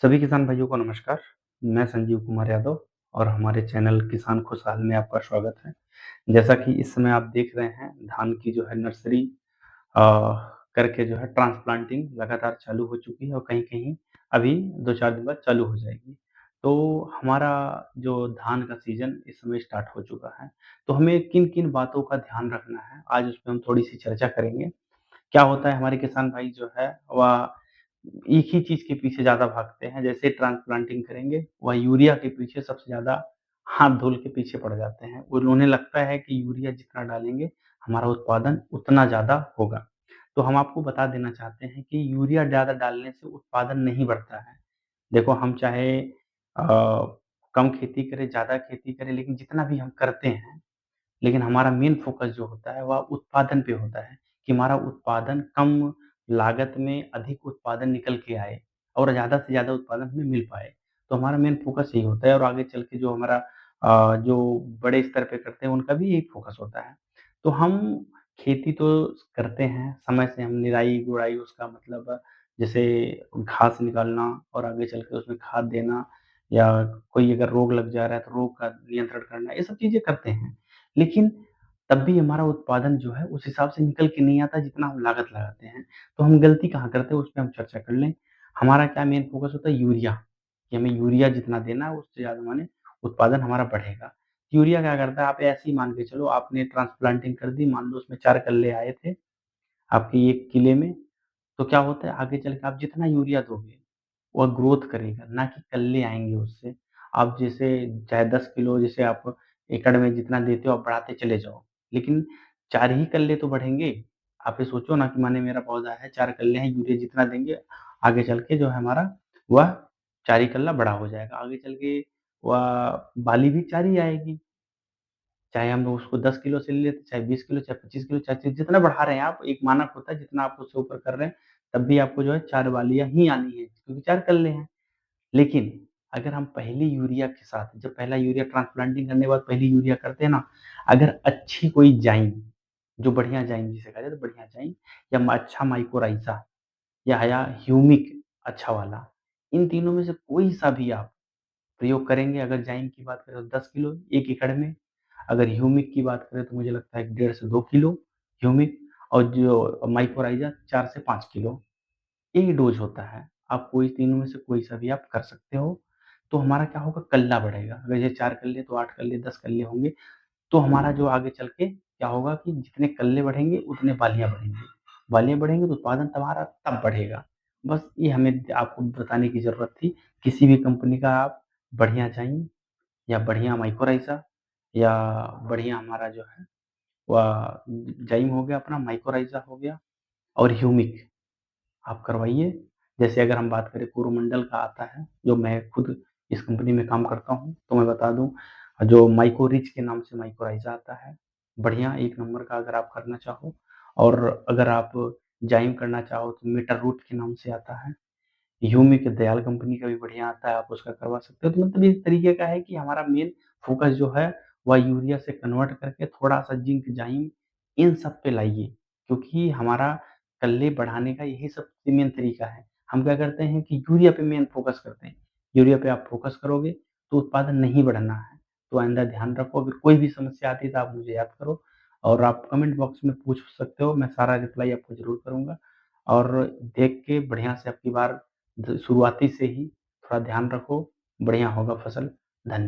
सभी किसान भाइयों को नमस्कार। मैं संजीव कुमार यादव और हमारे चैनल किसान खुशहाल में आपका स्वागत है। जैसा कि इस समय आप देख रहे हैं, धान की जो है नर्सरी अ, करके जो है ट्रांसप्लांटिंग लगातार चालू हो चुकी है और कहीं-कहीं अभी 2-4 दिन बाद चालू हो जाएगी। तो हमारा जो धान का सीज़न इस समय स्टार्ट हो चुका है, तो हमें किन-किन बातों का ध्यान रखना है, आज उस पे हम थोड़ी-सी चर्चा करेंगे। क्या होता है, हमारे किसान भाई जो है वह एक ही चीज़ के पीछे ज़्यादा भागते हैं। जैसे ट्रांसप्लांटिंग करेंगे, वह यूरिया के पीछे सबसे ज़्यादा हाथ धूल के पीछे पड़ जाते हैं और उन्हें लगता है कि यूरिया जितना डालेंगे, हमारा उत्पादन उतना ज़्यादा होगा। तो हम आपको बता देना चाहते हैं कि यूरिया ज़्यादा डालने से उत्पादन नहीं बढ़ता है। देखो, हम चाहे कम खेती करें, ज़्यादा खेती करें, लेकिन जितना भी हम करते हैं, लेकिन हमारा मेन फ़ोकस जो होता है वह उत्पादन पे होता है कि हमारा उत्पादन कम लागत में अधिक उत्पादन निकल के आए और ज़्यादा से ज़्यादा उत्पादन हमें मिल पाए। तो हमारा मेन फ़ोकस यही होता है और आगे चल के जो हमारा जो बड़े स्तर पे करते हैं उनका भी यही फ़ोकस होता है। तो हम खेती तो करते हैं, समय से हम निराई-गुड़ाई उसका मतलब जैसे घास निकालना और आगे चल के उसमें खाद देना या कोई अगर रोग लग जा रहा है तो रोग का नियंत्रण करना, ये सब चीज़ें करते हैं। लेकिन तब भी हमारा उत्पादन जो है उस हिसाब से निकल के नहीं आता जितना हम लागत लगाते हैं। तो हम गलती कहाँ करते हैं, उस पे हम चर्चा कर लें। हमारा क्या मेन फ़ोकस होता है, यूरिया, कि हमें यूरिया जितना देना है उससे ज़्यादा माने उत्पादन हमारा बढ़ेगा। यूरिया क्या करता है, आप ऐसे ही मान के चलो, आपने ट्रांसप्लांटिंग कर दी, मान लो उसमें 4 कल्ले आए थे आपके 1 किले में, तो क्या होता है आगे चल के आप जितना यूरिया दोगे वह ग्रोथ करेगा, ना कि कल्ले आएँगे उससे। आप जैसे चाहे 10 किलो जैसे आप एकड़ में जितना देते हो आप बढ़ाते चले जाओ, लेकिन 4 ही कल्ले तो बढ़ेंगे। आप ये सोचो ना कि माने मेरा पौधा है, 4 कल्ले हैं, यूरिया जितना देंगे, आगे चल के जो है हमारा वह 4 ही कल्ला बड़ा हो जाएगा। आगे चल के वह बाली भी 4 ही आएगी। चाहे हम उसको 10 किलो से ले लेते, चाहे 20 किलो, चाहे 25 किलो, चाहे जितना बढ़ा रहे हैं आप, एक मानक होता है जितना आप उससे ऊपर कर रहे हैं, तब भी आपको जो है 4 बालियाँ ही आनी है, क्योंकि 4 कल्ले हैं। लेकिन अगर हम पहली यूरिया के साथ, जब पहला यूरिया ट्रांसप्लांटिंग करने के बाद पहली यूरिया करते हैं ना, अगर अच्छी कोई जाइम, जो बढ़िया जाइम जिसे कहा जाए तो बढ़िया जाइम या अच्छा माइकोराइज़ा या ह्यूमिक अच्छा वाला, इन तीनों में से कोई सा भी आप प्रयोग करेंगे, अगर जाइम की बात करें तो 10 किलो 1 एकड़ में, अगर ह्यूमिक की बात करें तो मुझे लगता है 1.5 से 2 किलो ह्यूमिक और जो माइकोराइज़ा 4 से 5 किलो, यही डोज़ होता है। आप कोई तीनों में से कोई सा भी आप कर सकते हो, तो हमारा क्या होगा, कल्ला बढ़ेगा। अगर ये 4 कल्ले तो 8 कल्ले, 10 कल्ले होंगे, तो हमारा जो आगे चल के क्या होगा कि जितने कल्ले बढ़ेंगे उतने बालियाँ बढ़ेंगी। बालियाँ बढ़ेंगी तो उत्पादन तुम्हारा तब बढ़ेगा। बस ये हमें आपको बताने की ज़रूरत थी। किसी भी कंपनी का आप बढ़िया चाहिए या बढ़िया माइकोराइज़ा या बढ़िया हमारा जो है वह जाइम हो गया, अपना माइकोराइज़ा हो गया और ह्यूमिक आप करवाइए। जैसे अगर हम बात करें कोरोमंडल का आता है, जो मैं खुद इस कंपनी में काम करता हूँ, तो मैं बता दूँ, जो माइकोरिच के नाम से माइकोराइज़ा आता है, बढ़िया 1 नंबर का अगर आप करना चाहो, और अगर आप जाइम करना चाहो तो मीटर रूट के नाम से आता है। यूमिक दयाल कंपनी का भी बढ़िया आता है, आप उसका करवा सकते हो। तो मतलब इस तरीके का है कि हमारा मेन फ़ोकस जो है वह यूरिया से कन्वर्ट करके थोड़ा-सा जिंक, जाइम इन सब पे लाइए, क्योंकि हमारा कल्ले बढ़ाने का यही सबसे मेन तरीका है। हम क्या करते हैं कि यूरिया पे मेन फ़ोकस करते हैं। यूरिया पे आप फ़ोकस करोगे तो उत्पादन नहीं बढ़ना है। तो आइंदा ध्यान रखो, अगर कोई भी समस्या आती है तो आप मुझे याद करो और आप कमेंट बॉक्स में पूछ सकते हो, मैं सारा रिप्लाई आपको ज़रूर करूँगा। और देख के बढ़िया से अबकी बार शुरुआती से ही थोड़ा ध्यान रखो, बढ़िया होगा फसल। धन्य